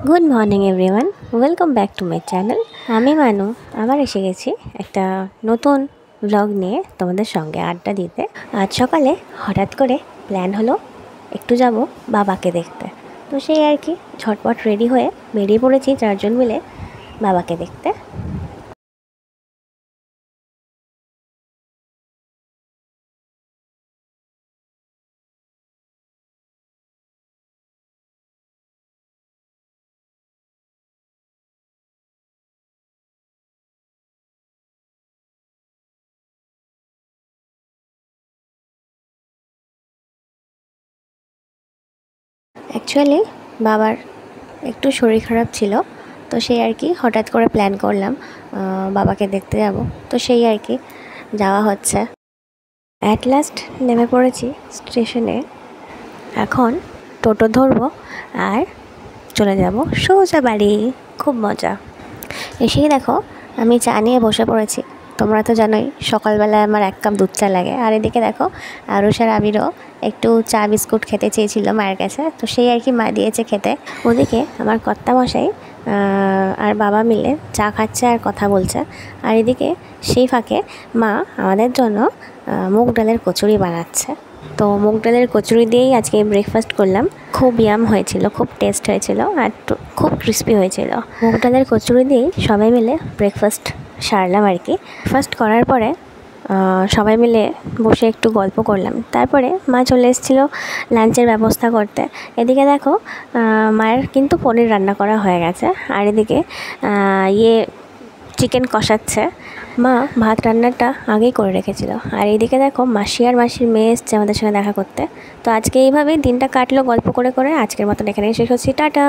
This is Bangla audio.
Good morning everyone, welcome back to my channel. আমি মানু আবার এসে গেছি একটা নতুন ব্লগ নিয়ে তোমাদের সঙ্গে আড্ডা দিতে। আজ সকালে হঠাৎ করে প্ল্যান হলো একটু যাব বাবাকে দেখতে। তো সেই আর কি ঝটপট রেডি হয়ে বেরিয়ে পড়েছি চারজন মিলে বাবাকে দেখতে। অ্যাকচুয়ালি বাবার একটু শরীর খারাপ ছিল, তো সেই আর কি হঠাৎ করে প্ল্যান করলাম বাবাকে দেখতে যাব। তো সেই আর কি যাওয়া হচ্ছে। অ্যাট লাস্ট নেমে পড়েছি স্টেশনে। এখন টোটো ধরবো আর চলে যাব সোজা বাড়ি। খুব মজা। এসেই দেখো আমি চা নিয়ে বসে পড়েছি। তোমরা তো জানোই সকালবেলায় আমার 1 কাপ দুধ চা লাগে। আর এদিকে দেখো আরুষ আর আবিরও একটু চা বিস্কুট খেতে চেয়েছিল মায়ের কাছে, তো সেই আর কি মা দিয়েছে খেতে। ওদিকে আমার কর্তামশাই আর বাবা মিলে চা খাচ্ছে আর কথা বলছে। আর এদিকে সেই ফাঁকে মা আমাদের জন্য মুগ ডালের কচুরি বানাচ্ছে। তো মুগ ডালের কচুরি দিয়েই আজকে ব্রেকফাস্ট করলাম। খুব ইয়াম হয়েছিল, খুব টেস্ট হয়েছিল আর খুব ক্রিস্পি হয়েছিল। মুগ ডালের কচুরি দিয়েই সবাই মিলে ব্রেকফাস্ট সারলাম আর কি। ব্রেকফাস্ট করার পরে সবাই মিলে বসে একটু গল্প করলাম। তারপরে মা চলে এসেছিলো লাঞ্চের ব্যবস্থা করতে। এদিকে দেখো মায়ের কিন্তু পনির রান্না করা হয়ে গেছে, আর এদিকে চিকেন কষাচ্ছে। মা ভাত রান্নাটা আগেই করে রেখেছিল। আর এইদিকে দেখো মাসি আর মাসির মেয়ে এসছে আমাদের সঙ্গে দেখা করতে। তো আজকে এইভাবেই দিনটা কাটলো গল্প করে করে। আজকের মতন এখানেই শেষ হচ্ছি, টাটা।